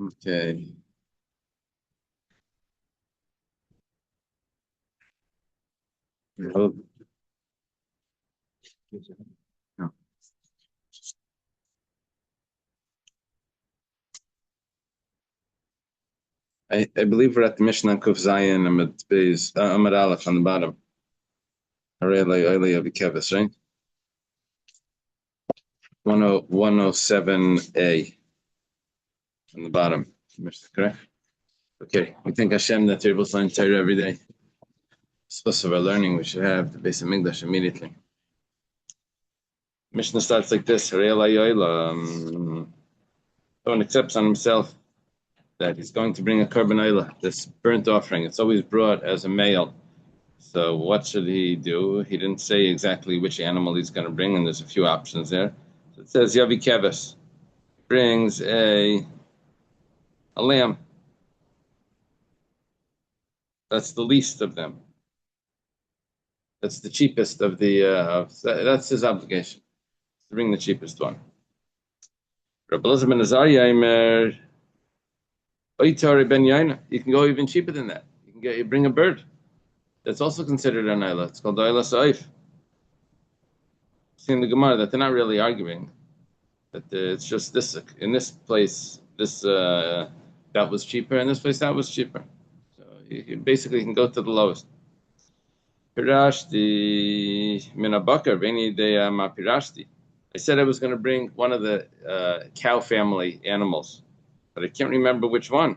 Okay. Well, no. I believe we're at the Mishnah Kuf Zayin Amid Beis Amid Aleph on the bottom. Right? 107a on the bottom. Mishnah, correct? Okay. We thank Hashem that we're able to learn Torah every day. Supposed to our learning, we should have the base of Migdash immediately. Mishnah starts like this: Someone accepts on himself that he's going to bring a korban oila, this burnt offering. It's always brought as a male. So what should he do? He didn't say exactly which animal he's going to bring, and there's a few options there. So it says Yavi Keves brings a lamb. That's the least of them. That's the cheapest of the. That's his obligation to bring the cheapest one. Rabbi Elazar ben Azariah, you can go even cheaper than that. You bring a bird. That's also considered an ayla. It's called ayla saif. See in the Gemara that they're not really arguing. That it's just this in this place that was cheaper, in this place that was cheaper. So you basically can go to the lowest. Pirashti minabakar veni de mapirashti. I said I was going to bring one of the cow family animals, but I can't remember which one.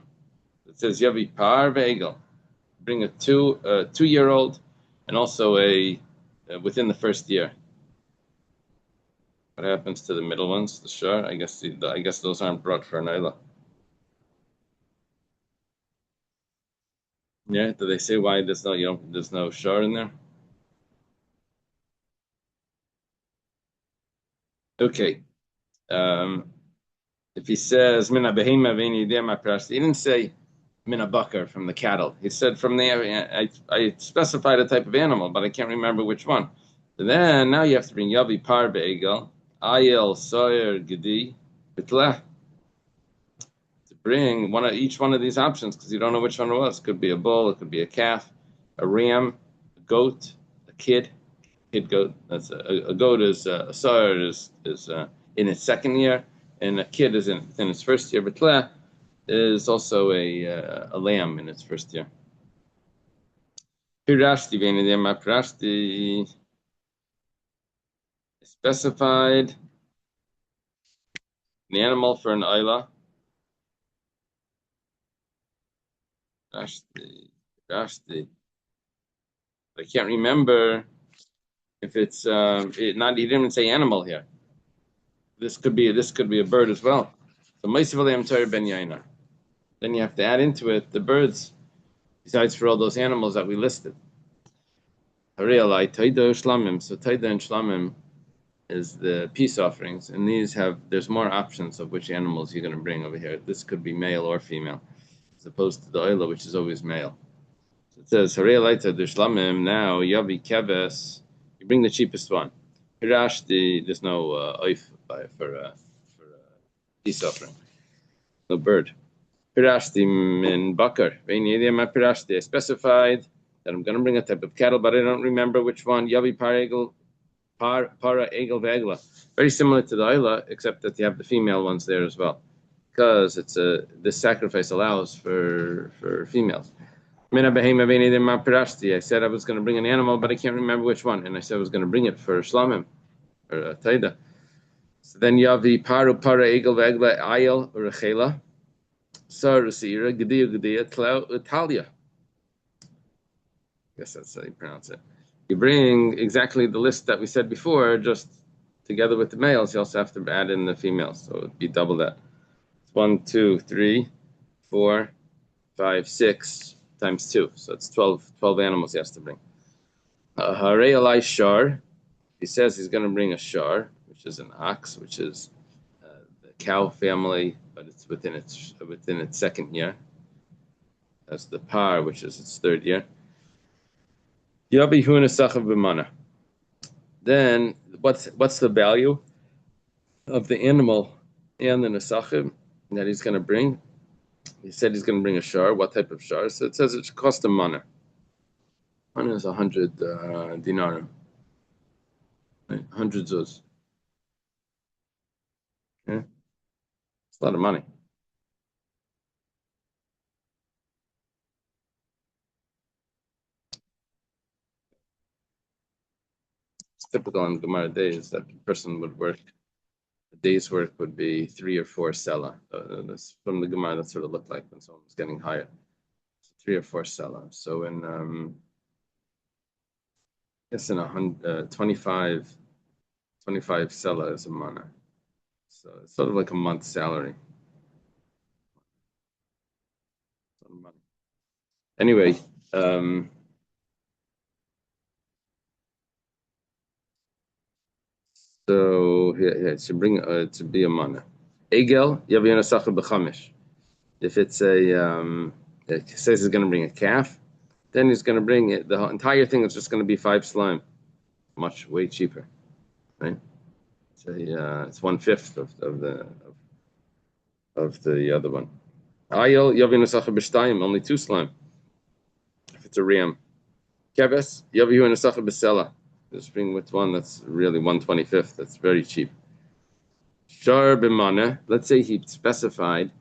It says Yavi Par Ve'egel. Bring a 2-year-old and also a within the first year. What happens to the middle ones? The shar? I guess those aren't brought for an ayla. Yeah. Do they say why there's no shar in there? Okay. If he says mina behema v'eni idema prashti, he didn't say mina bakar from the cattle. He said from the I specified a type of animal, but I can't remember which one. So then now you have to bring yavi par be'egel, ayel soyer gedi bitleh. To bring each one of these options because you don't know which one it was. It could be a bull, it could be a calf, a ram, a goat, a kid goat. That's a goat is a soyer is in its second year, and a kid is in its first year. Bitleh is also a lamb in its first year. Pirashti v'enidema pirashti specified the animal for an ayla. Pirashti. I can't remember if it's he didn't even say animal here. This could be a bird as well. So Maseches Menachos ben Yaina. Then you have to add into it the birds, besides for all those animals that we listed. So Taida and Shlamim is the peace offerings, and there's more options of which animals you're going to bring over here. This could be male or female, as opposed to the oila, which is always male. So it says Shlamim. Now Yavi Keves, you bring the cheapest one. Pirashti, there's no oif for peace offering, no bird. Pirashti min bakar. I specified that I'm going to bring a type of cattle, but I don't remember which one. Yavi para egel ve'egla. Very similar to the ayla, except that you have the female ones there as well, because this sacrifice allows for females. I said I was going to bring an animal, but I can't remember which one, and I said I was going to bring it for shlamim or taida. So then Yavi para egel ve'egla ayel or rechela. Sarasira, Gadia, Italia. I guess that's how you pronounce it. You bring exactly the list that we said before, just together with the males. You also have to add in the females, so it'd be double that. It's 1, 2, 3, 4, 5, 6 times 2. So it's 12 animals he has to bring. Harei alai shar. He says he's going to bring a shar, which is an ox, which is the cow family, but it's within its second year. That's the par, which is its third year. Yabi huna sachav b'mana. Then what's the value of the animal and the nesachim that he's going to bring? He said he's going to bring a shar. What type of shar? So it says it should cost a mana. Mana is 100 dinar, right? 100 zuz. Yeah, it's a lot of money. It's typical in Gemara days that a person would work. A day's work would be 3 or 4 sela. From the Gemara, that's what it looked like when someone was getting hired. 3 or 4 sela. So in yes, in 25 sela is a mana. So it's sort of like a month's salary. Anyway, so yeah, it should bring to be a mana. Egel yavina sacha b'chamish. If it's it says he's going to bring a calf, then he's going to bring it. The entire thing is just going to be 5 slime, way cheaper, right? So it's 1/5 of the other one. Ayel yavina sacha b'shtayim, only 2 slime. If it's a ram, keves yavina sacha b'sela. Just bring with one that's really 1/25. That's very cheap. Shar b'mana. Let's say he specified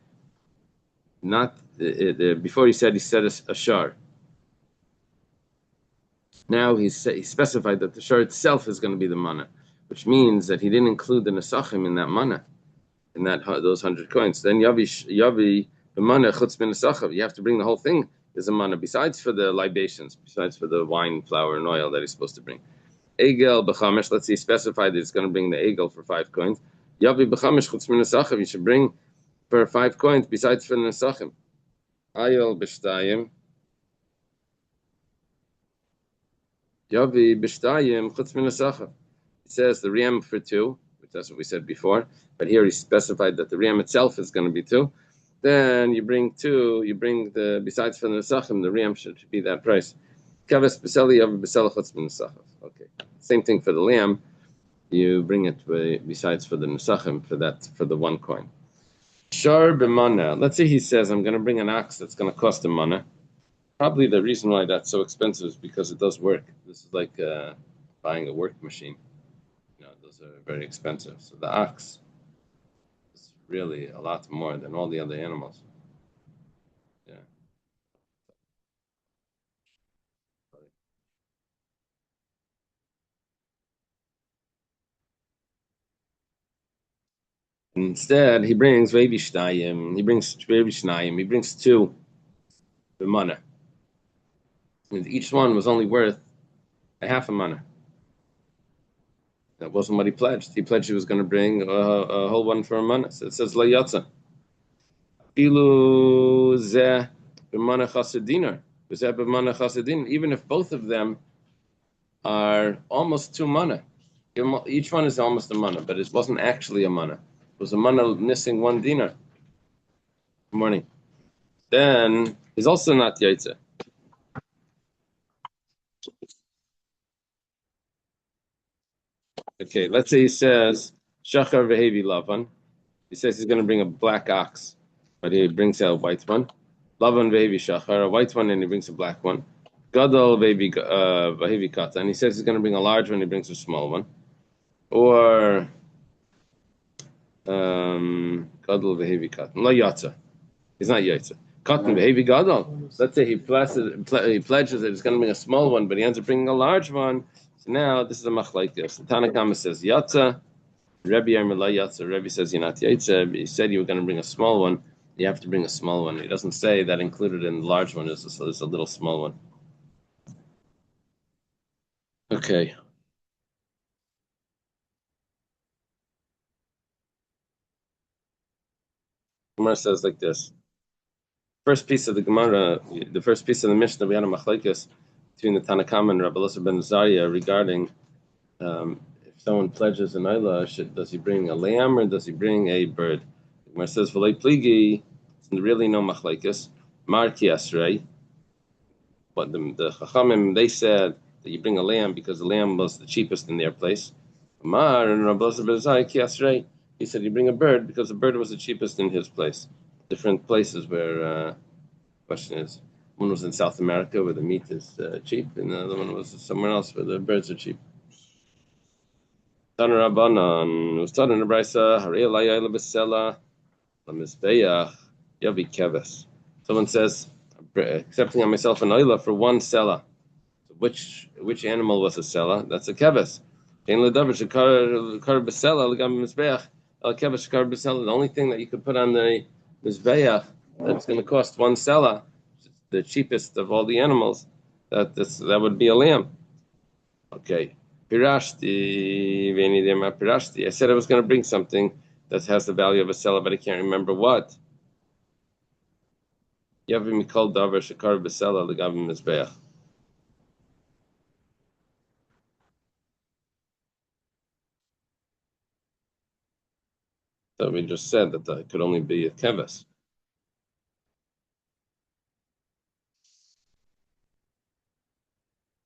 not before he said a shar. Now he specified that the shar itself is going to be the mana, which means that he didn't include the nesachim in that mana, in those 100 coins. Then yavi the mana chutz bin nesachav. You have to bring the whole thing as a mana, besides for the libations, besides for the wine, flour, and oil that he's supposed to bring. Egel b'chamesh. Let's say he specified that he's going to bring the egel for 5 coins. Yavi b'chamesh chutz bin nesachav. You should bring for 5 coins besides for the nesachim. Ayol b'shtayim. Yavi b'shtayim chutz min nesachav. It says the riyam for 2, which that's what we said before. But here he specified that the riyam itself is going to be 2. Then you bring 2. You bring the besides for the nesachim, the riyam should be that price. Kaves b'seli yavi b'seli chutz min nesachav. Okay, same thing for the lamb. You bring it besides for the nesachim for the 1 coin. Shar b'mana. Let's say he says, I'm going to bring an ox that's going to cost a mana. Probably the reason why that's so expensive is because it does work. This is like buying a work machine. Those are very expensive. So the ox is really a lot more than all the other animals. Yeah. Instead, he brings baby shnayim. He brings 2 b'mana. And each one was only worth a half a mana. That wasn't what he pledged. He pledged he was going to bring a whole one for a mana. So it says la yatsa. Pilu zeh b'mana chasediner. Zeh b'mana chasedin. Even if both of them are almost 2 mana, each one is almost a mana, but it wasn't actually a mana. It was a mana missing 1 dinar. Good morning. Then he's also not yaitza. Okay, let's say he says shachar v'hevi lavan. He says he's going to bring a black ox, but he brings out a white one. Lavan v'hevi shachar, a white one, and he brings a black one. Gadol v'hevi katan. He says he's going to bring a large one, he brings a small one. Or gadol v'hevi katan. La yatza. He's not yatza. Katan v'hevi gadol. Let's say he pledges that he's going to bring a small one, but he ends up bringing a large one. So now this is a machlaikas. The Tanna Kama says yatza. Rebbe Yermela yatza. Rebbe says you're not yatza. He said you were going to bring a small one. You have to bring a small one. He doesn't say that included in the large one is a little small one. Okay. Gemara says like this. First piece of the Gemara, the first piece of the Mishnah, we had a machlaikas between the Tanna Kama and Rabbi Elazar ben Azariah regarding if someone pledges an Ayla, does he bring a lamb or does he bring a bird? The Gemara says, V'lei pligi, really no machlaikas. Mar ki asrei. But the Chachamim, they said that you bring a lamb because the lamb was the cheapest in their place. Amar and Rabbi Elazar, he said you bring a bird because the bird was the cheapest in his place. Different places where question is, one was in South America where the meat is cheap, and the other one was somewhere else where the birds are cheap. Tan Rabbanan was taught in the Brisa, Harei Alayah Lebesela Lamizbeach Yavi Keves. Someone says, accepting on myself an oila for one sela. So which animal was a sela? That's a keves. The only thing that you could put on the mizbeach that's going to cost one sela, the cheapest of all the animals, that would be a lamb. Okay. Pirashti. I said I was going to bring something that has the value of a sela, but I can't remember what. Yavi mikol davar shekar b'sela legavim mizbeach. So we just said that it could only be a keves.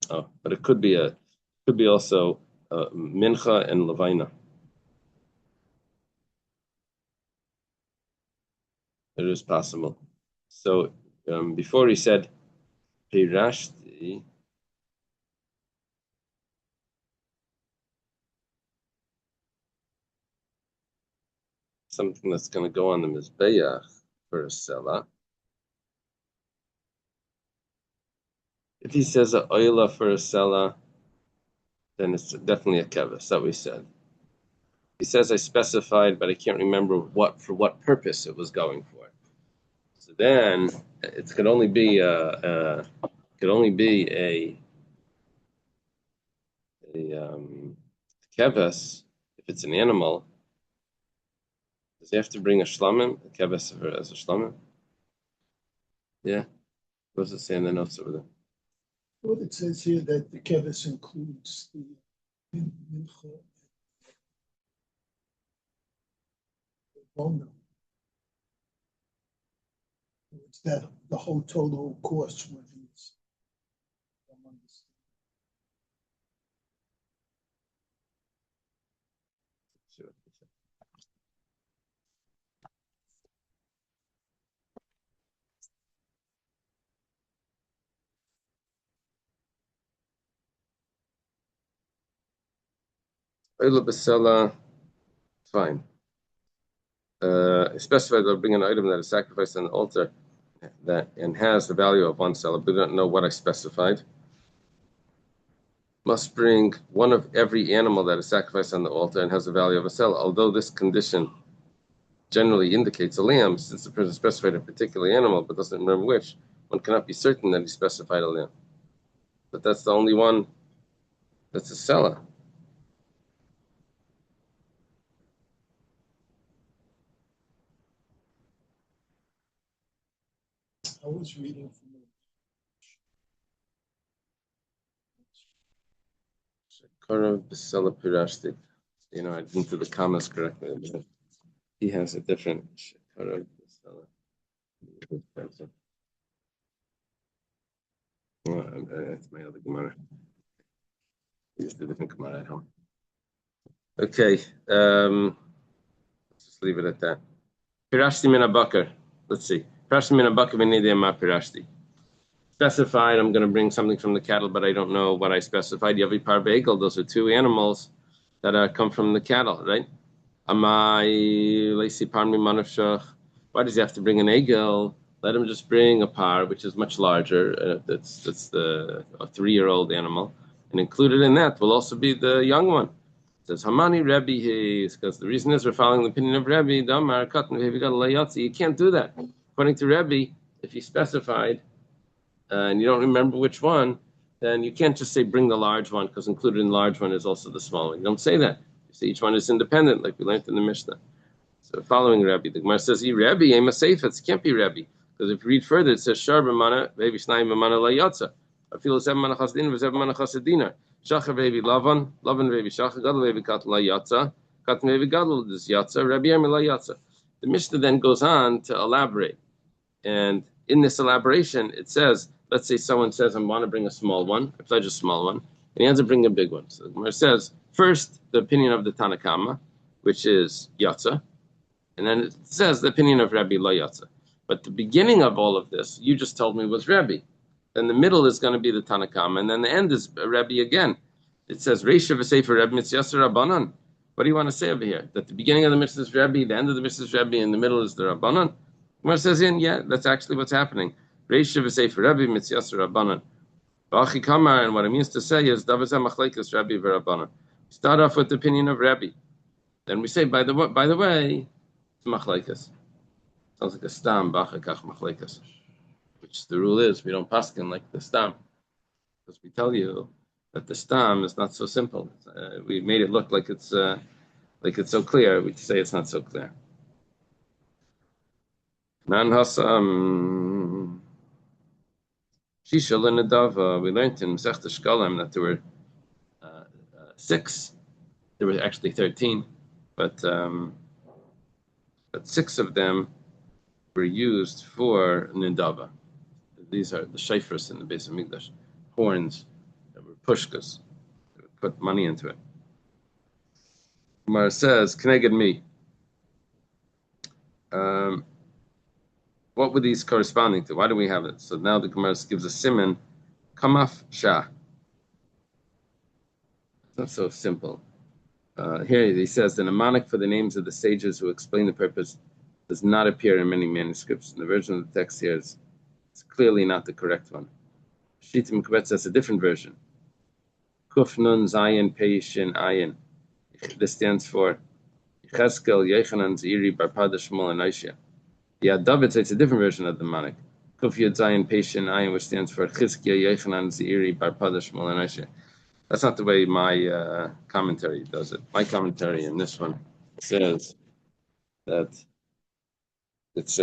Oh, but it could be also mincha and levina. It is possible. So before he said pirashti, something that's going to go on the mizbeach for a sela. If he says a oila for a sela, then it's definitely a keves. That we said. He says I specified, but I can't remember for what purpose it was going for. So then it could only be a keves if it's an animal. Does he have to bring a shlamim? A keves as a shlamim? Yeah. What does it say in the notes over there? Well, it says here that the keves includes the mincha, the bono. It's that the whole total cost when he's. Oila b'sela, fine. Specified they'll bring an item that is sacrificed on the altar and has the value of one sela. We don't know what I specified. Must bring one of every animal that is sacrificed on the altar and has the value of a sela. Although this condition generally indicates a lamb, since the person specified a particular animal but doesn't remember which, one cannot be certain that he specified a lamb. But that's the only one that's a sela. I was reading from You know, I didn't do the commas correctly. But he has a different. That's my other Gemara. He used a different Gemara at home. Okay, let's just leave it at that. Pirashti min abakar. Let's see. Pirashti min abakar v'nidei ma pirashti. Specified, I'm going to bring something from the cattle, but I don't know what I specified. Yavi par be'egel, those are two animals that come from the cattle, right? Amai leisi par mimanavshach. Why does he have to bring an egel? Let him just bring a par, which is much larger. That's a 3-year-old animal, and included in that will also be the young one. It says Hamani Rebbe, because the reason is we're following the opinion of Rebbe. You can't do that. According to Rebbe, if you specified and you don't remember which one, then you can't just say bring the large one, because included in the large one is also the small one. You don't say that. You say each one is independent, like we learned in the Mishnah. So following Rebbe, the Gemara says, Rebbe, a Maseches, it can't be Rebbe. Because if you read further, it says, Shar b'mana, maybe Shnayim b'mana la yatsa. I feel 7 manachas din, 7 manachas dinar. Shachar baby Lavan baby Shachar, Gadol baby Kat la yatsa, Kat baby Gadol this yatsa, Rebbe Yemi la yatsa. The Mishnah then goes on to elaborate. And in this elaboration, it says, let's say someone says, I want to bring a small one, I pledge a small one, and he ends up bringing a big one. So the Gemara says, first, the opinion of the Tanakama, which is Yatza, and then it says the opinion of Rabbi Lo Yatza. But the beginning of all of this, you just told me was Rabbi. Then the middle is going to be the Tanakama, and then the end is Rabbi again. It says, Reisha v'sefer Rabbi Mitzvah Rabbanan. What do you want to say over here? That the beginning of the mitzvah is Rabbi, the end of the mitzvah is Rabbi, and the middle is the Rabbanan? Gemara says, yeah, that's actually what's happening. Reisha v'sefer Rabbi Mitzvah Rabbanan. V'achi kamar, and what it means to say is, Davazah machlekes Rabbi v'Rabbanan. Start off with the opinion of Rabbi. Then we say, by the way, it's machlekes. Sounds like a stam, b'achakach machlekes. Which the rule is, we don't paskin like the stam. Because we tell you that the stam is not so simple. We made it look like it's so clear. We say it's not so clear. Nan hasam shishal and Nadava. We learned in Maseches Shkalim that there were 6. There were actually 13, but 6 of them were used for Nidava. These are the shayfers in the base of Mikdash, horns that were pushkas. They would put money into it. Gemara says, "Kneged me." What were these corresponding to? Why do we have it? So now the Gemara gives a siman, kamaf shah. It's not so simple. Here he says the mnemonic for the names of the sages who explain the purpose does not appear in many manuscripts. And the version of the text here is clearly not the correct one. Shitim Kubetz has a different version. Kuf Nun Zayin Peishin Ayin. This stands for Cheskel Yechanan Ziri Barpada Shmuel and Aisha. The David says it's a different version of the mnemonic. Kuf Yud Zayin Peishin Ayin, which stands for Chizkiya Yechanan Ziri Barpada Shmuel and Aisha. That's not the way my commentary does it. My commentary in this one says that it's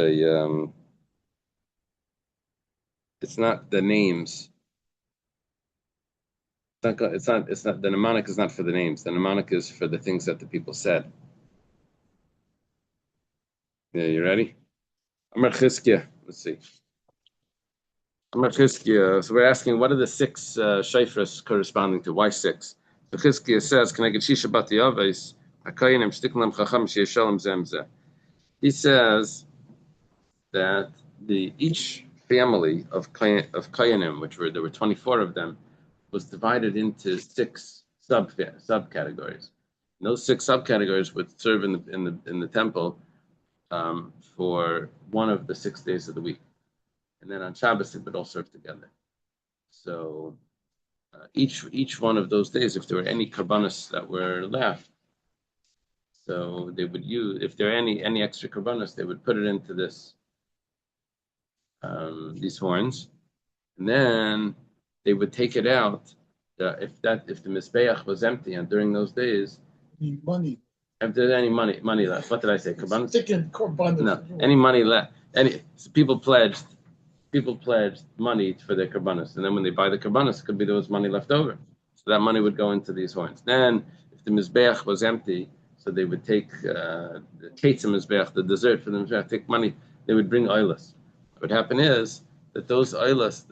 it's not the names. It's not. The mnemonic is not for the names. The mnemonic is for the things that the people said. Yeah, you ready? Amar Chizkiya. Let's see. Amar Chizkiya. So we're asking, what are the 6 shayfras corresponding to? Why 6? So Chizkiya says, "Can I get shisha bat yaves? Hakayinim shtiklam chacham sheishalem zemzeh." He says that each family of kayanim, there were 24 of them, was divided into 6 subcategories. And those 6 subcategories would serve in the temple for one of the 6 days of the week, and then on Shabbos it would all serve together. So each one of those days, if there were any karbanos that were left, so they would use, if there are any extra karbanos, they would put it into these horns, and then they would take it out. If the mizbeach was empty, and during those days, money. If there's any money left, what did I say? Karbanos? Sticking karbanos. No, any money left. People pledged money for their karbanos, and then when they buy the karbanos, it could be there was money left over, so that money would go into these horns. Then, if the mizbeach was empty, so they would take the ketzim mizbeach, the dessert for the mizbeach, take money. They would bring oilas. What would happen is that those oilas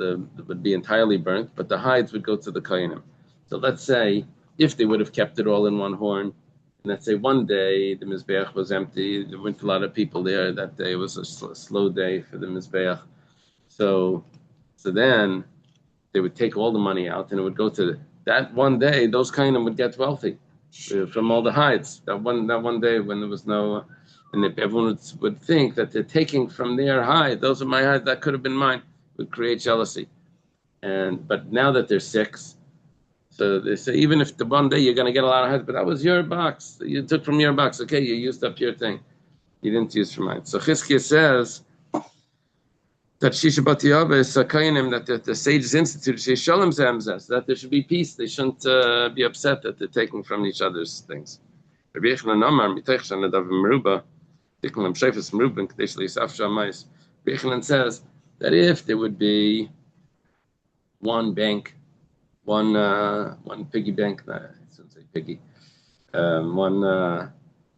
would be entirely burnt, but the hides would go to the kohanim. So let's say if they would have kept it all in one horn, and let's say one day the mizbeach was empty, there weren't a lot of people there that day. It was a slow day for the mizbeach. So then they would take all the money out, and it would go to that one day. Those kohanim would get wealthy from all the hides. That one day when there was no. And if everyone would think that they're taking from their hide, those are my hides, that could have been mine, would create jealousy. But now that there's 6, so they say even if the one day you're going to get a lot of hides, but that was your box, you took from your box. Okay, you used up your thing, you didn't use from mine. So Chizkiya says that Shisha Bat Yava is Sakayanim, that the sages instituted Shalom Zamzas, that there should be peace. They shouldn't be upset that they're taking from each other's things. Yechanan says that if there would be one bank, one piggy bank, I shouldn't say piggy, one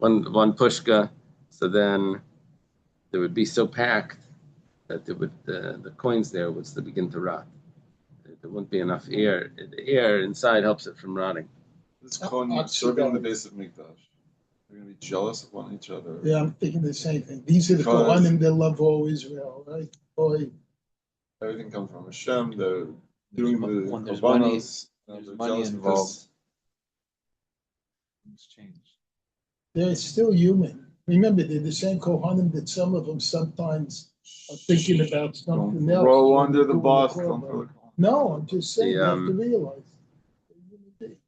pushka, so then they would be so packed that it would the coins there would begin to rot. There wouldn't be enough air. The air inside helps it from rotting. This Kohen serving the base of Mikdash. They're going to be jealous of one each other. Yeah, I'm thinking the same thing. These are the Because- Kohanim that love all Israel, right? Boy, Everything comes from Hashem. They're doing the When there's money- korbanos. there's They're money jealous involved. because things change. they're still human. Remember, they're the same Kohanim that some of them sometimes are thinking about something Don't else. roll when under they're the doing bus. korban. Don't throw the No, I'm just saying, you have to realize. they're human beings.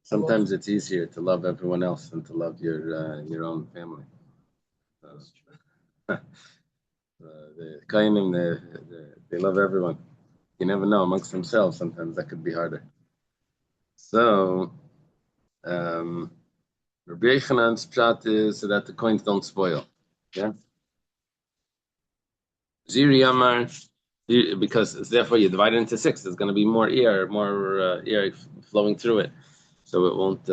Sometimes it's easier to love everyone else than to love your own family. The Kainim, they love everyone. You never know amongst themselves. Sometimes that could be harder. So, Rabbi Yechanan's pshat is so that the coins don't spoil. Yeah. Ziri Amar, because therefore you divide it into 6. There's going to be more air flowing through it, so it won't.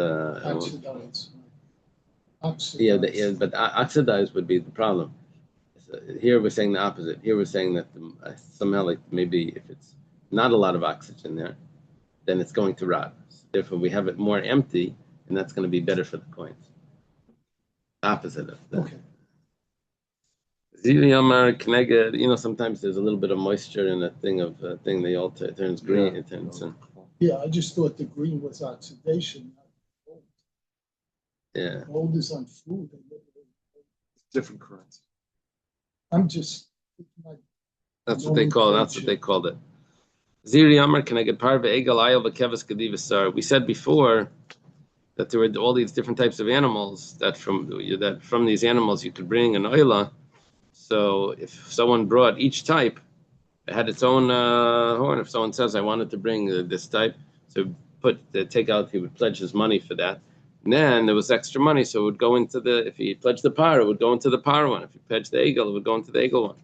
Oxidize. But oxidized would be the problem. So here we're saying the opposite. Here we're saying that somehow, like maybe if it's not a lot of oxygen there, then it's going to rot. Therefore, we have it more empty, and that's going to be better for the coins. Opposite of that. Okay. Sometimes there's a little bit of moisture in that thing they all turns green. Yeah. It turns. Yeah, I just thought the green was oxidation, not gold. Yeah. Gold is on food. Different currency. I'm just. That's what they call. That's what they called it. Ziri Amar Keneged Parve Egal Ayel V'Keves Kedivasar. We said before that there were all these different types of animals that from these animals you could bring an oila. So if someone brought each type, it had its own horn. If someone says, "I wanted to bring this type," so he would pledge his money for that. And then there was extra money, so it would go into if he pledged the par, it would go into the par one. If he pledged the eagle, it would go into the eagle one.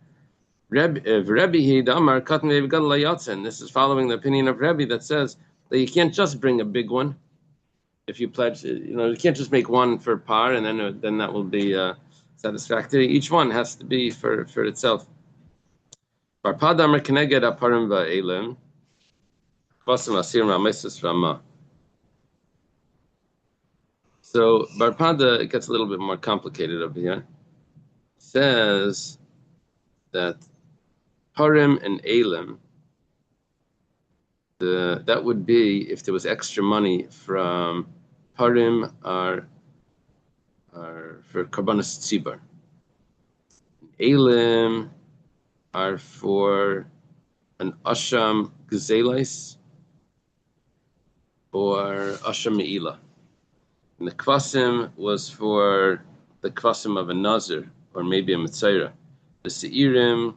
This is following the opinion of Rebbe that says that you can't just bring a big one. If you pledge, you can't just make one for par and then that will be satisfactory. Each one has to be for itself. So Barpada, it gets a little bit more complicated over here. Says that Parim and Elim, that would be if there was extra money from Parim are for Karbanos Tzibar. Elim are for an Asham Gezelis or Asham Me'ila. And the Kvasim was for the Kvasim of a Nazir or maybe a Mitzayra. The Seirim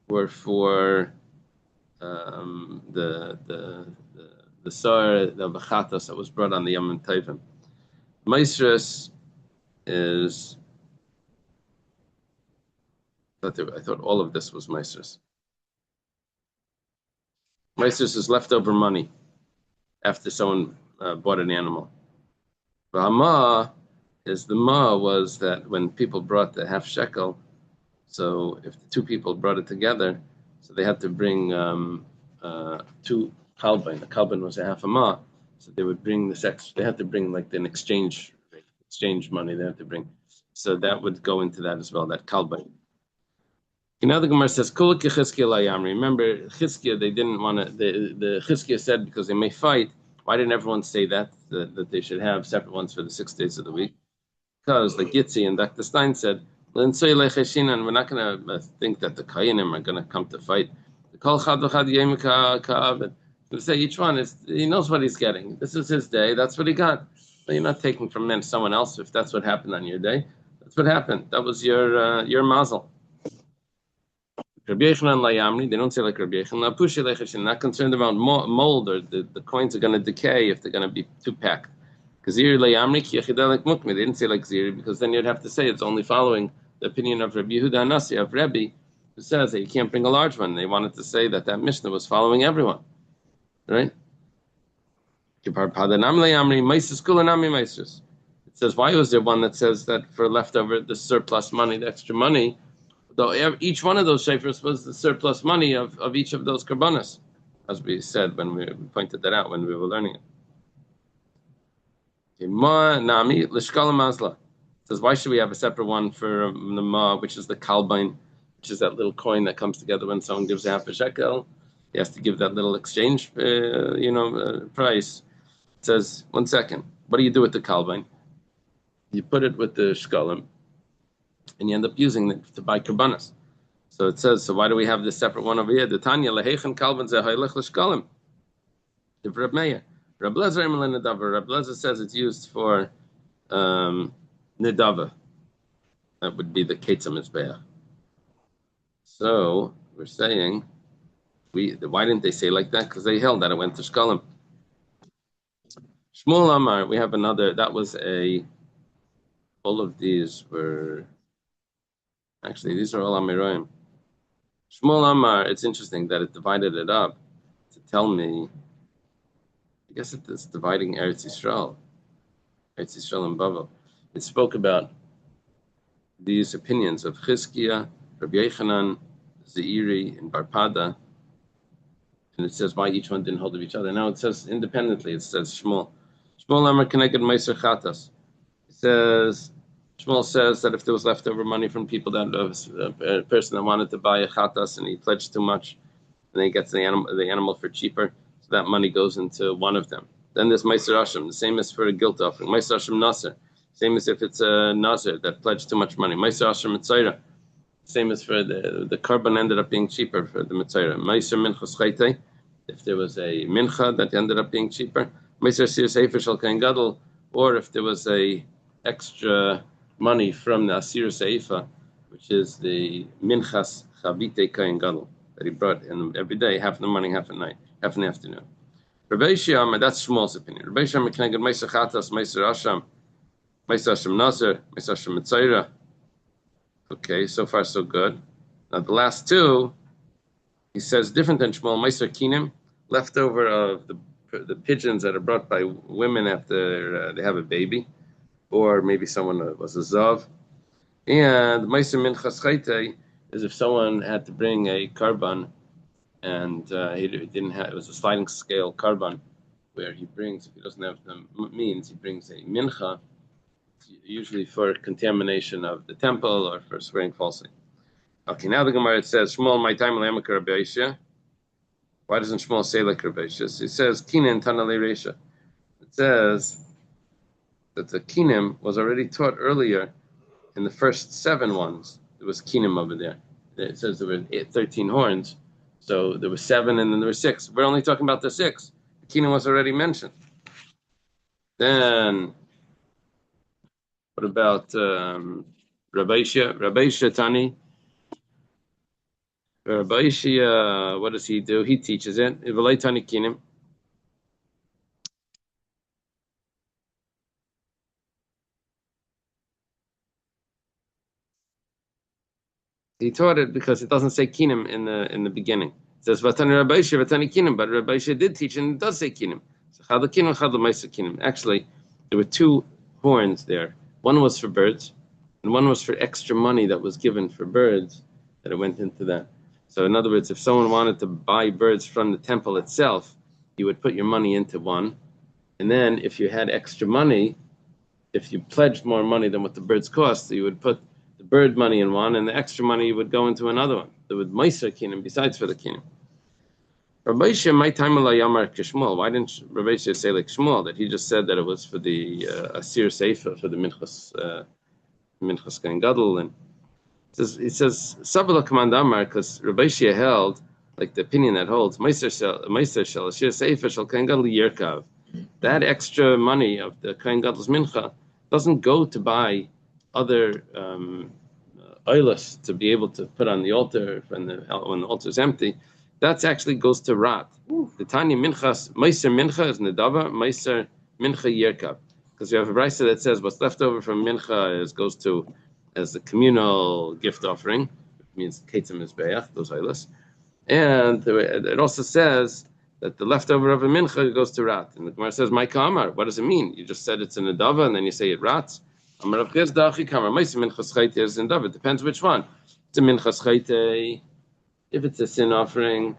were for the Sar, the Vachatas that was brought on the Yom Tovim. Maestras is, I thought all of this was Maestras. Maestras is leftover money after someone bought an animal. V'hama is the ma was that when people brought the half shekel, so if the two people brought it together, so they had to bring 2 kalbain. The kalbain was a half a ma, so they would bring this extra. They had to bring like an exchange money. They had to bring, so that would go into that as well. That kalbain. The Gemara says, "Kol Chizkiya layam." Remember, Chizkiya, they didn't want to. The Chizkiya said because they may fight. Why didn't everyone say that they should have separate ones for the 6 days of the week? Because like Yitzi and Dr. Stein said, we're not going to think that the Kayanim are going to come to fight. To say each one he knows what he's getting. This is his day. That's what he got. You're not taking from someone else if that's what happened on your day. That's what happened. That was your mazel. Rabbi Yechanan layamri. They don't say like Rabbi Yechanan. Pushi lecheshin. Not concerned about mold or the coins are going to decay if they're going to be too packed. Ziri layamri ki like mukmi. They didn't say like ziri because then you'd have to say it's only following the opinion of Rabbi Yehuda Hanasi of Rebbe, who says that you can't bring a large one. They wanted to say that Mishnah was following everyone, right? It says, why was there one that says that for leftover, the surplus money, the extra money, though each one of those shayfers was the surplus money of each of those karbanas, as we said when we pointed that out when we were learning it. Ma nami l'shkala mazla. Says, why should we have a separate one for the ma, which is the kalbain, which is that little coin that comes together when someone gives half a shekel. He has to give that little exchange, price. It says, 1 second. What do you do with the kalbain? You put it with the shkalim, and you end up using it to buy karbanas. So it says, so why do we have this separate one over here? The Tanya lehechen kalban zehaylech l'shkalim. The Reb Meir. Reb Lezer Emel Nedava. Reb Lezer says it's used for Nedava. That would be the Ketzah Mizbeach. So we're saying, why didn't they say like that? Because they held that it went to Shkalim. Shmuel Amar, we have another, all of these were, actually these are all Amiroim. Shmuel Amar, it's interesting that it divided it up to tell me, I guess it is dividing Eretz Yisrael and Bavel. It spoke about these opinions of Chizkiah, Rabbi Yechanan, Zeiri, and Barpada, and it says why each one didn't hold of each other. Now it says independently. It says Shmuel Amar connected Meiser Chatas. Shmuel says that if there was leftover money from people a person that wanted to buy a chatas and he pledged too much, and then he gets the animal for cheaper, so that money goes into one of them. Then there's Meiser Hashem. The same is for a guilt offering. Meiser Hashem Nasser. Same as if it's a Nazir that pledged too much money. Meiser Hashem Mitzayra. Same as for the carbon ended up being cheaper for the Mitzayra. Meiser Minchas Chayte. If there was a mincha that ended up being cheaper. Meiser Sir Sefer Shal Kain Gadol. Or if there was a extra money from the Asir Seifa, which is the Minchas Chavite Kain Gadol that he brought in every day, half in the morning, half at night, half in the afternoon. Rabbi Shimon, that's Shmuel's opinion. Rabbi Shimon connected Meiser Chatas, Meiser Hashem. Meiser Hashem Nazir, Meiser Hashem Mitzayra. Okay, so far so good. Now the last two, he says different than Shmuel. Meiser Kinim, leftover of the pigeons that are brought by women after they have a baby, or maybe someone was a zav. And Meiser Minchas Chayte is if someone had to bring a karban, and he didn't have, it was a sliding scale karban, where he brings, if he doesn't have the means, he brings a mincha, usually for contamination of the temple or for swearing falsely. Okay, now the Gemara says, Shmuel, my time Lamak Rabbi Yishia. Why doesn't Shmuel say like Rabbi Yishia? He says, Kinim Tanale Reisha. It says that the Kinim was already taught earlier in the first 7 ones. There was Kinim over there. It says there were 13 horns. So there were 7 and then there were 6. We're only talking about the 6. The Kinim was already mentioned. Then what about Rabbi Yishia Tani? Rabbi Yishia, what does he do? He teaches it. Ivalei Tani Kinim. He taught it because it doesn't say Kinim in the beginning. It says Vatani Rabbi Yishia, Vatani Kinim, but Rabbi Yishia did teach and it does say Kinim. So Chad Kinim, Chad Meiser Kinim. Actually, there were 2 horns there. One was for birds, and one was for extra money that was given for birds, that it went into that. So in other words, if someone wanted to buy birds from the temple itself, you would put your money into one, and then if you had extra money, if you pledged more money than what the birds cost, so you would put the bird money in one, and the extra money would go into another one. There would Meiser Kinim besides for the Kinim. Rabbi Yishia, my time Yamar Kishmuel. Why didn't Rabbi Yishia say like Shmuel, that he just said that it was for the Asir Seifa, for the Minchas Kain Gadol? And he says Sabala Command Amar, because Rabbi Yishia held, like the opinion that holds, Meiser Shel Asir Seifa Shel Kain Gadol Yerkav. That extra money of the Kain Gadol's Mincha doesn't go to buy other oilers to be able to put on the altar when the altar is empty. That actually goes to rat. The Tanya Minchas, Meiser Mincha is Nedava, Meiser Mincha Yerkav. Because you have a brisa that says what's left over from Mincha goes to as a communal gift offering. It means Ketzah Mizbeach, those oilers. And it also says that the leftover of a Mincha goes to rat. And the Gemara says, my kamar, what does it mean? You just said it's a Nedava and then you say it rats. Amar of Gizdachi kamar, Meiser Minchas Chayte is Nedava. It depends which one. It's a minchas chayte. If it's a sin offering,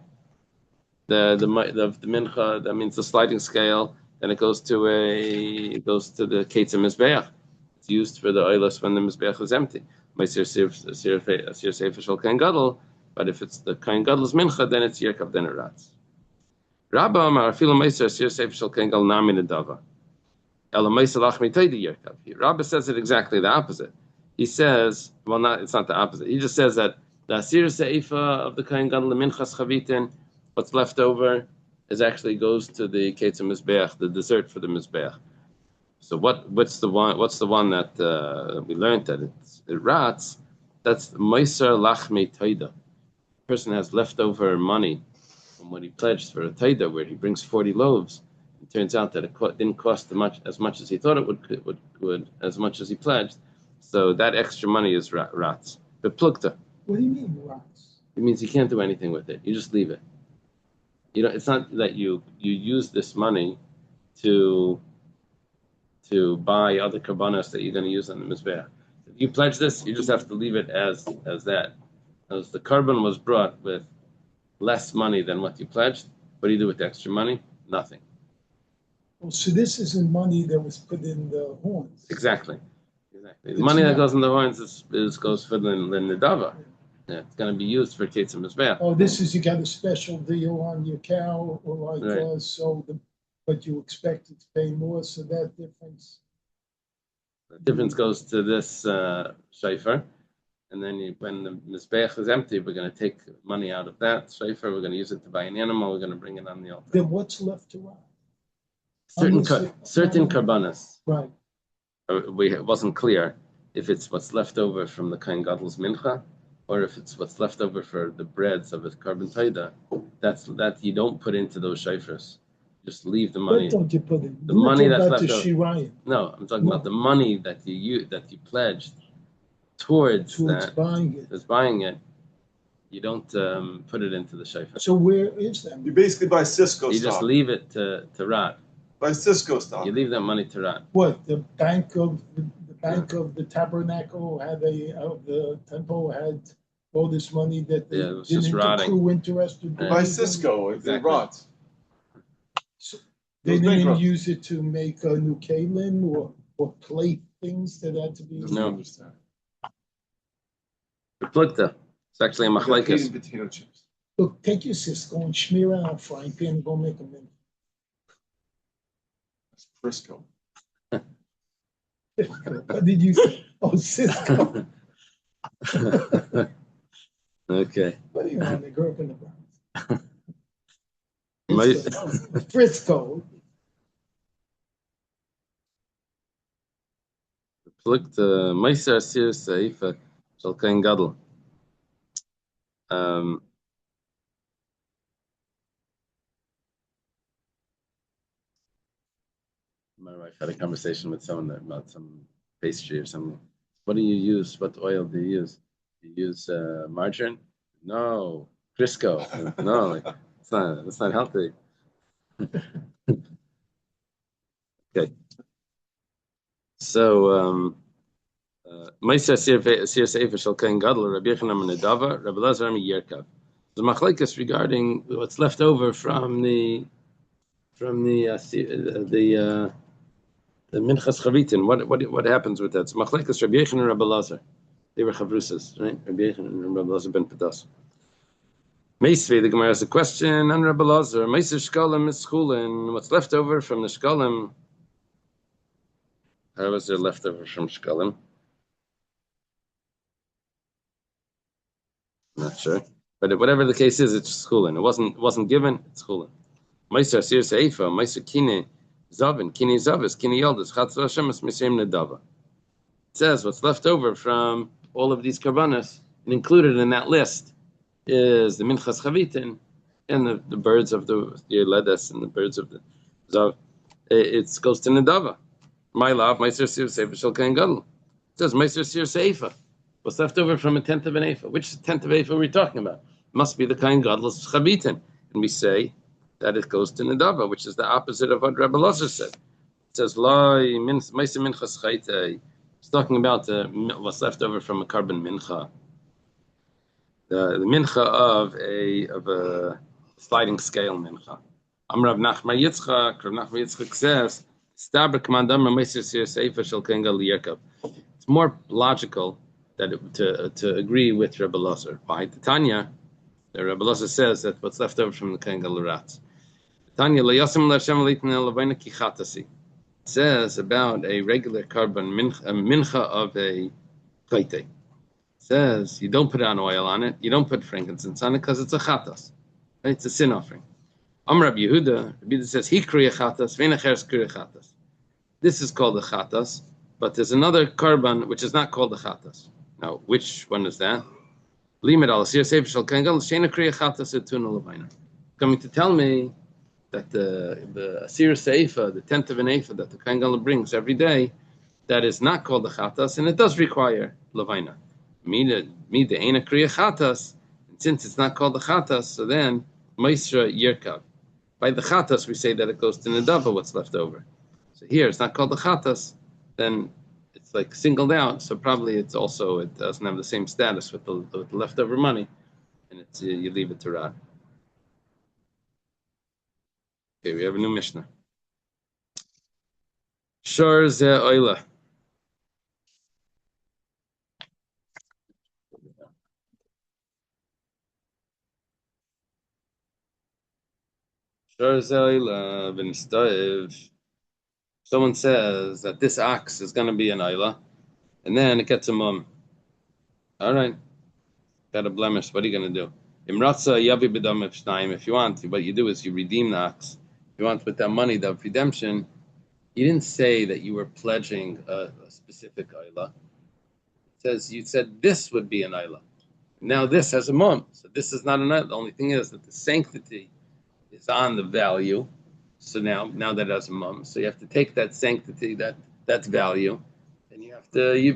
the mincha, that means the sliding scale, then it goes to the ketzim mizbeach. It's used for the oilus when the mizbeach is empty. Meiser sefer shel kain gadol, but if it's the kain gadol's mincha, then it's yerkav, then it rats. Rabba amar afilu meiser sefer shel kain gadol nami nedava. Ela meiser lachmi teidi yerkav. Rabba says it exactly the opposite. He says, it's not the opposite. He just says that the asir seifa of the kain gadol, the minchas chavitin, what's left over is actually goes to the ketzim mizbeach, the dessert for the mizbeach. So what's the one that we learned that it rats? That's meiser lachmi taida. The person has leftover money from what he pledged for a taida, where he brings 40 loaves. It turns out that it didn't cost as much as he thought it would as much as he pledged. So that extra money is rats. But plukta. What do you mean rats? It means you can't do anything with it. You just leave it. It's not that you use this money to buy other karbanos that you're going to use on the mizbeach. If you pledge this, you just have to leave it as that. As the carbon was brought with less money than what you pledged, what do you do with the extra money? Nothing. Well, so this isn't money that was put in the horns. Exactly. The money that goes in the horns goes for the nedava. Yeah, it's going to be used for ketzim mizbeach. Oh, this is, you got a special deal on your cow, or like right. But you expected to pay more, so that difference. The difference goes to this shayfer, and then when the mizbeach is empty, we're going to take money out of that shayfer. We're going to use it to buy an animal. We're going to bring it on the altar. Then what's left to rot? Certain karbanas. Right. It wasn't clear if it's what's left over from the kain gadol's mincha, or if it's what's left over for the breads of a carbon taida. That you don't put into those shayfers. Just leave the money. What don't you put in? The money that's left over. No, I'm talking about the money that you pledged towards buying it. You don't put it into the shayfer. So where is that? You basically buy Cisco You stock. just leave it to rot. Buy Cisco stock. You leave that money to rot. What, the bank of the tabernacle the temple had all this money that they didn't accrue interest to do? Buy Cisco, exactly. It rots. So they didn't use it to make a new kalim or plate things that had to be. No. Plukta. It's actually a machlekes. Potato chips. Look, take your Cisco and smear it on a frying pan and go make a minute. That's Frisco. What did you say? Oh, Cisco. Okay. What do you want? They grew up in the Bronx. Frisco. Plukta. Meiser asir seifa shel kain gadol. My wife had a conversation with someone about some pastry or something. What do you use? What oil do you use? Do you use margarine? No. Crisco. No, that's not healthy. Okay. So Meiser asir seifa shel kain gadol, Rabbi Yochanan ben Nedava, Rabbi Elazar ben Yerkav. The machlekes regarding what's left over from the minchas chavitin. What happens with that? So machlekes Rabbi Yochanan and Rabbi Elazar. They were chavrusas, right? Rabbi Yochanan and Rabbi Elazar ben Padas. Meisvei, the Gemara has a question on Rabbi Elazar. Meiser shkalim is schulin. What's left over from the shkalim? How was there left over from shkalim? Not sure. But whatever the case is, it's schulin. It wasn't given, it's schulin. Meiser asir seifa, meiser kine zavin, kine zavis, kine yoldas, chatzor Hashem es misayim nedava. It says what's left over from all of these karbanas, and included in that list is the minchas chavitin and the birds of the ledes and the birds of the zav. It goes to nedava. My love, meiser asir seifa shel kain gadol. It says meiser asir seifa. What's left over from a tenth of an ephah? Which tenth of an ephah are we talking about? It must be the kain gadol's chavitin. And we say that it goes to nedava, which is the opposite of what Rabbi Elazar said. It says, it's talking about what's left over from a carbon mincha. the mincha of a sliding scale mincha. Rav Nachman Yitzchak says, it's more logical to agree with Rebbe Loser. By Tanya, the Rebbe Loser says that what's left over from the Kohen Gadol Ratz. Tanya says about a regular carbon mincha of a kaite. Says you don't put on oil on it, you don't put frankincense on it because it's a chatas. It's a sin offering. Rabbi Yehuda says he kriya chatas, v'inacheres kriya chatas. This is called a chatas, but there's another carbon which is not called a chatas. Now, which one is that? Limit al asir sefer shel kohen gadol sheina kriya chatas etuna levaina. Coming to tell me that the asir seifa, the tenth of an ephah that the kohen gadol brings every day, that is not called a chatas, and it does require levaina. Me the aina kriya chatas, and since it's not called a chatas, so then Maisra Yerkav. By the chatas, we say that it goes to Nadava, what's left over. So here, it's not called the chatas, then it's like singled out, so probably it doesn't have the same status with the leftover money, and it's you leave it to Rad. Okay, we have a new Mishnah. Shor ze oila. Someone says that this ox is going to be an oila, and then it gets a mum. All right, got a blemish. What are you going to do? Imratza yavi b'dam shnayim. If you want, what you do is you redeem the ox. If you want with that money, the redemption, you didn't say that you were pledging a specific oila. You said this would be an oila. Now this has a mum, so this is not an oila. The only thing is that the sanctity is on the value. So now that it has a mum, so you have to take that sanctity, that value, and you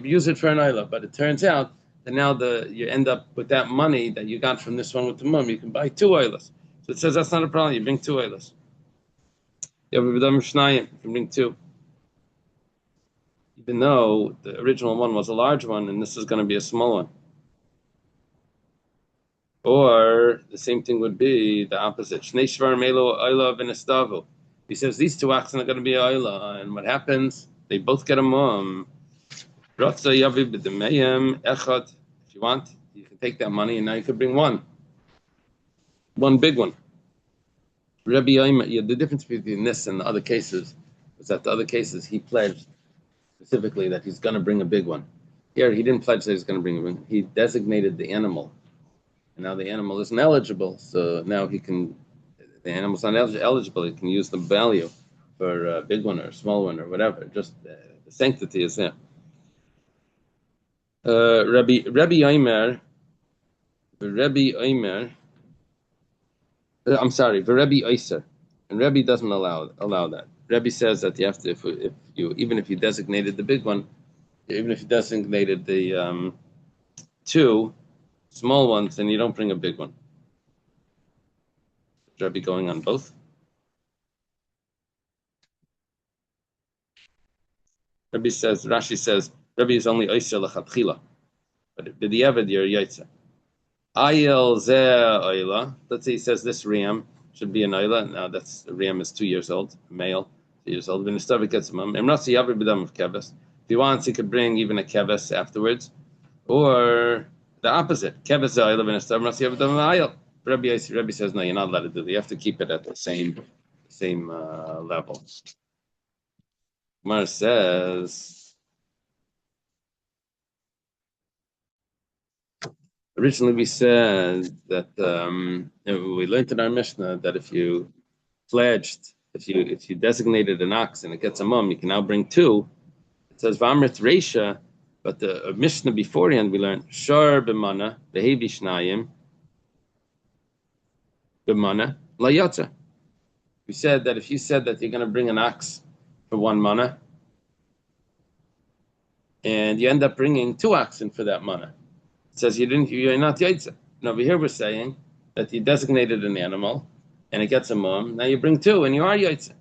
use it for an oila. But it turns out that now you end up with that money that you got from this one with the mum. You can buy 2 oilas. So it says that's not a problem. You bring 2 oilas. You can bring 2. Even though the original one was a large one, and this is going to be a small one. Or the same thing would be the opposite. He says these 2 oxen are going to be oila, and what happens? They both get a mum. If you want, you can take that money, and now you can bring one big one. The difference between this and the other cases is that the other cases he pledged specifically that he's going to bring a big one. Here he didn't pledge that he's going to bring a big one. He designated the animal. And now the animal isn't eligible, so now the animal's not eligible. He can use the value for a big one or a small one or whatever. Just the sanctity is there. Rabbi Omer. I'm sorry, Rabbi Oyser, and Rabbi doesn't allow that. Rabbi says that you have to, even if you designated the big one, even if you designated the 2 small ones, then you don't bring a big one. Is Rabbi going on both? Rashi says, Rabbi is only Oyser l'chatchila, but the Eved you're Yaitza. Ayel zeh oila. Let's say he says this ram should be an oila. Now the ram is 2 years old, male, 2 years old. When the starvik gets him, Imratzi yavi b'dam of keves. If he wants, he could bring even a keves afterwards, or the opposite. Keves oila when a starvik imratzi yavi b'dam ayel. Rabbi says no, you're not allowed to do that. You have to keep it at the same level. Gemara says. Originally, we said that we learned in our Mishnah that if you designated an ox and it gets a mum, you can now bring 2. It says Vamrit Reisha, but the Mishnah beforehand we learned Shar b'mana behevi shnayim b'mana layatza. We said that if you said that you're going to bring an ox for 1 mana, and you end up bringing 2 oxen for that mana. It says you're not yaitza. And over here we're saying that you designated an animal and it gets a mum. Now you bring 2 and you are yaitza.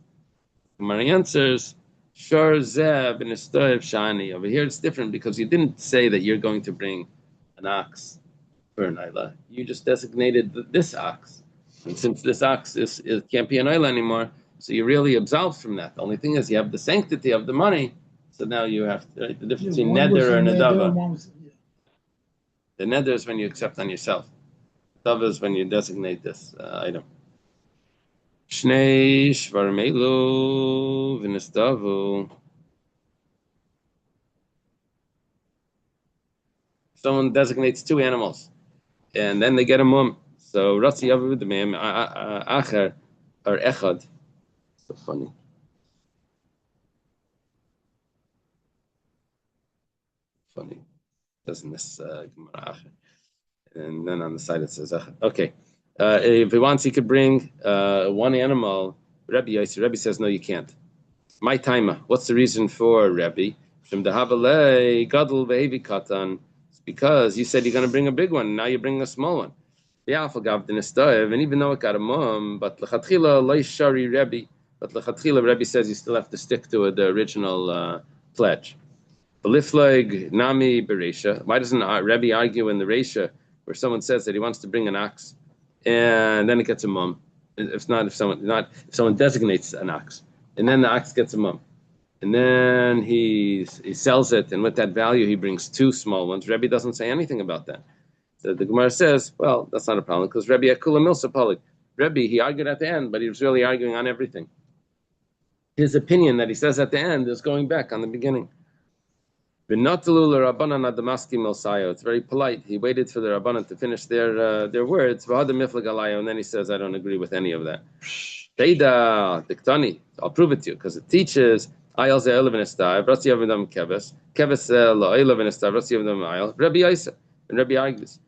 My answers, shor zeh and shani. Over here it's different because you didn't say that you're going to bring an ox for an Ayla. You just designated this ox. And since this ox can't be an Ayla anymore, so you're really absolved from that. The only thing is you have the sanctity of the money, so now you have to, right? The difference between neder and nedava. The neder is when you accept on yourself. Dava is when you designate this item. Shnei shvarmelu v'nisdavu. Someone designates two animals, and then they get a mum. So Ratzi Yavu the Mem Acher or Echad. So funny. Funny. Doesn't this Gemara Acher? And then on the side it says Echad. Okay. If he wants, he could bring one animal. Rebbe says no, you can't. My timer. What's the reason for Rebbe? From the Havalei Gadol Ve'evi Katan. It's because you said you're going to bring a big one. Now you're bringing a small one. And even though it got a mum, but lechatchila loishari Rebbe. But lechatchila Rebbe says you still have to stick to the original pledge. Belifleg nami beresha. Why doesn't Rebbe argue in the resha where someone says that he wants to bring an ox, and then it gets a mum? If someone designates an ox, and then the ox gets a mum, and then he sells it, and with that value he brings two small ones. Rebbe doesn't say anything about that. So the Gemara says, well, that's not a problem because Rebbe Akula Milsa Polik. Rebbe, he argued at the end, but he was really arguing on everything. His opinion that he says at the end is going back on the beginning. It's very polite. He waited for the Rabbanan to finish their words, and then he says, I don't agree with any of that. I'll prove it to you because it teaches Rebbe and Rebbe argues.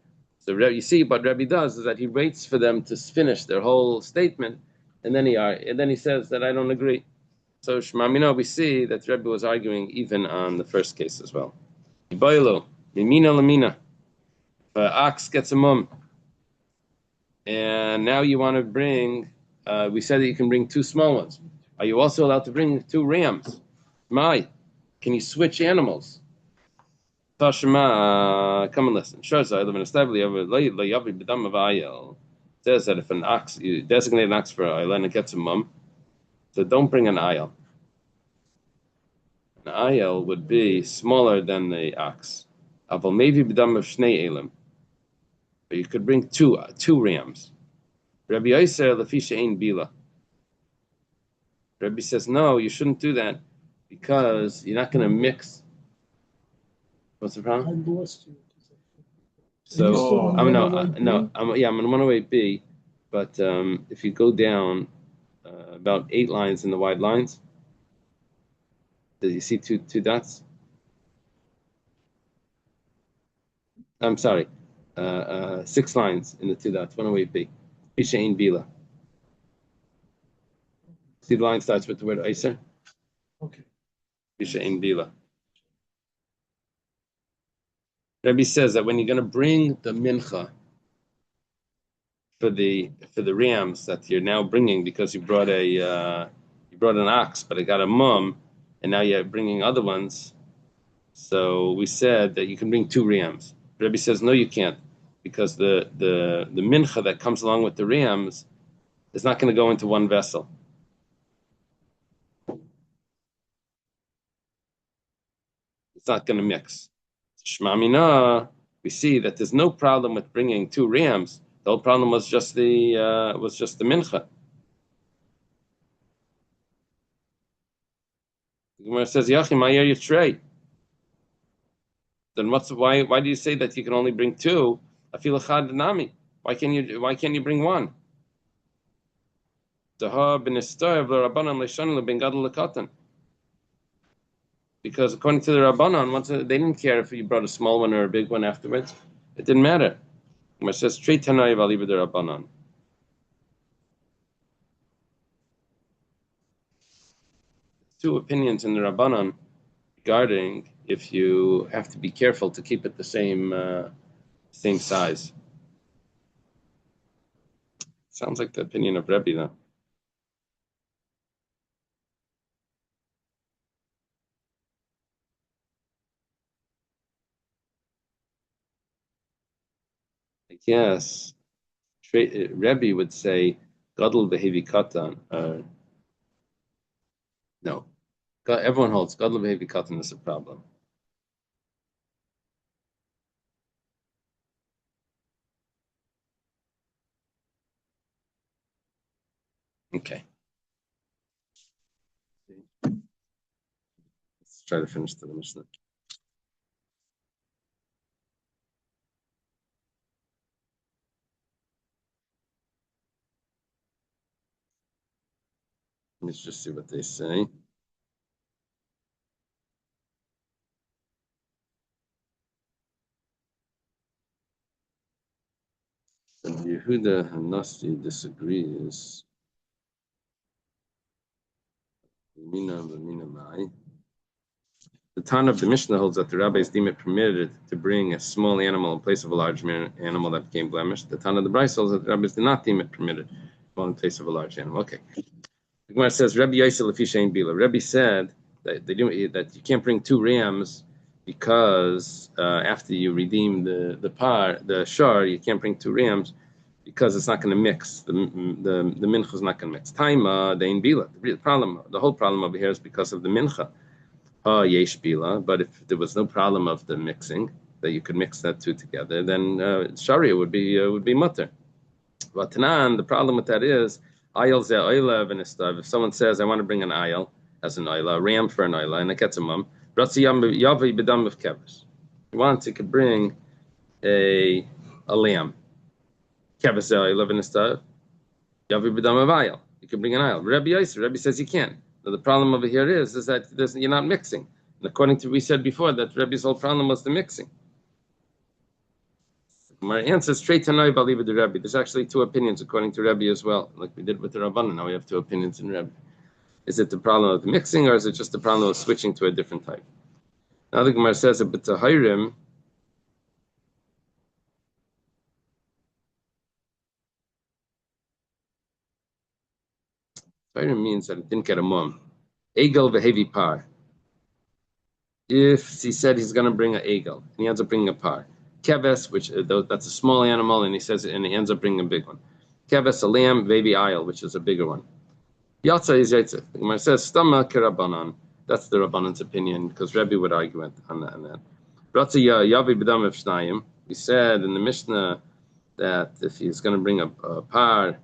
So you see, what Rebbe does is that he waits for them to finish their whole statement, and then he says that I don't agree. So Shmamina, we see that Rebbe was arguing even on the first case as well. Iboilo, Mimina Lamina. Ox gets a mum. And now you want to bring, we said that you can bring two small ones. Are you also allowed to bring two rams? Can you switch animals? Tashma, come and listen. Sharzai, live in a stable, says that if an ox, you designate an ox for an ayla and it gets a mum, so don't bring an ayal. An ayal would be smaller than the ox. Aval maybe b'dam of shnei elim. But you could bring two rams. Rabbi Yosef lefisha ein bila. Rabbi says no, you shouldn't do that because you're not going to mix. What's the problem? I lost you. So I'm in 108B, but if you go down about 8 lines in the wide lines, do you see two dots? I'm sorry, 6 lines in the 2 dots. 108B. Pishain Bila. See the line starts with the word Iser? Okay. Pishain Bila. Rabbi says that when you're going to bring the mincha for the rams that you're now bringing because you brought an ox, but it got a mum, and now you're bringing other ones. So we said that you can bring 2 rams. Rabbi says no, you can't, because the mincha that comes along with the rams is not going to go into one vessel. It's not going to mix. Shmamina, we see that there's no problem with bringing 2 rams. The whole problem was just the mincha. The Gemara says, "Yachim, ma'yer yitrei." Then why do you say that you can only bring 2? Afil echad nami. Why can't you bring 1? Because according to the Rabbanan, they didn't care if you brought a small one or a big one afterwards. It didn't matter. It says, "Trei tanai v'aliba the Rabbanan." 2 opinions in the Rabbanan regarding if you have to be careful to keep it the same size. Sounds like the opinion of Rebbe, though. I guess Rebbe would say gadol behevi katan. No, everyone holds gadol behevi katan is a problem. Okay. Let's try to finish the Mishnah. Let's just see what they say. And Yehuda Hanasi disagrees. The Tana of the Mishnah holds that the rabbis deem it permitted to bring a small animal in place of a large animal that became blemished. The Tana of the Brisa holds that the rabbis did not deem it permitted in place of a large animal. Okay. The Gemara says, Rabbi Yosef Lefisha Ein Bila. Rabbi said that that you can't bring two rams because after you redeem the shar, you can't bring two rams because it's not going to mix. The mincha is not going to mix. Taima the Ein Bila. The whole problem over here is because of the mincha. Yesh bila, but if there was no problem of the mixing, that you could mix that two together, then sharia would be mutter. But Tanan, the problem with that is ayel ze oila v'nistav. If someone says, I want to bring an ayel as an oila, a ram for an oila, and it gets a mum, ratzi yavi b'dam of keves. He wants, he could bring a lamb. Keves ze oila v'nistav, yavi b'dam of ayel. You could bring an ayel. Rabbi says you can't. So the problem over here is that you're not mixing. And according to we said before, that Rebbe's whole problem was the mixing. My answer is straight to no, believe it to Rebbe. There's actually two opinions according to Rebbe as well, like we did with the Rabbanan. Now we have two opinions in Rebbe. Is it the problem of the mixing, or is it just the problem of switching to a different type? Now the Gemara says a b'tahirim. Tahirim means that it didn't get a mum. Egel v'hevi par. If he said he's going to bring an egel, and he ends up bringing a par. Keves, which that's a small animal, and he ends up bringing a big one. Keves, a lamb, baby ayel, which is a bigger one. Yatsa is yaitza. The Gemara says stama kerabanan. That's the Rabbanan's opinion, because Rebbe would argue on that. Ratza yavi b'dam of shnayim. We said in the Mishnah that if he's going to bring a par,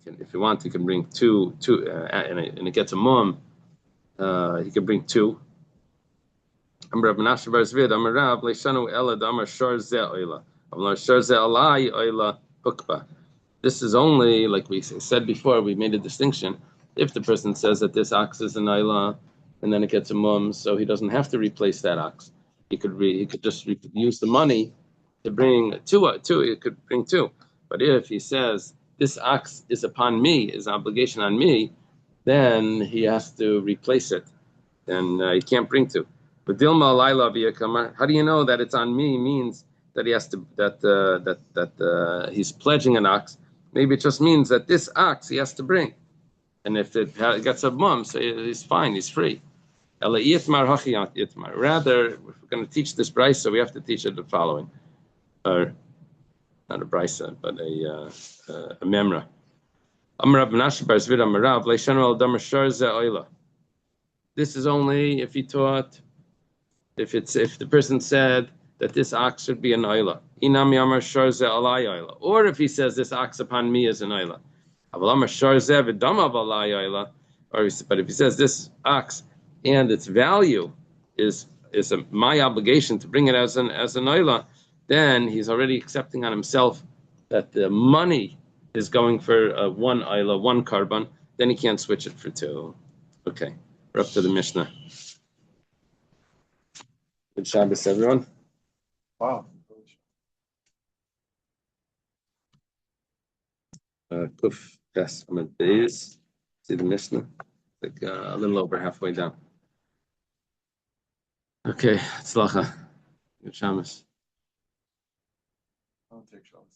if he wants, he can bring two, and it gets a mum. He can bring two. This is only, like we said before, we made a distinction. If the person says that this ox is an oila, and then it gets a mum, so he doesn't have to replace that ox. He could just use the money to bring two. He could bring two. But if he says this ox is upon me, is obligation on me, then he has to replace it, and he can't bring two. But Dilma Laila V'Yakamar, how do you know that it's on me? Means that he has to that he's pledging an ox. Maybe it just means that this ox he has to bring, and if it gets a mum, so he's fine, he's free. Rather, if we're going to teach this brisa, we have to teach it the following, or not a brisa, but a memra. This is only if he taught. If the person said that this ox should be an oila, inam yamar sharze alay oila, or if he says this ox upon me is an oila, avalamar sharze v'dama alay oila, but if he says this ox and its value is my obligation to bring it as an oila, then he's already accepting on himself that the money is going for one oila, one carbon. Then he can't switch it for two. Okay, we're up to the Mishnah. Good Shabbos, everyone. Wow. Kuf Tes Amud Beis. See the Mishnah? Like a little over halfway down. Okay, Tzlacha. Good Shabbos. I'll take Shabbos.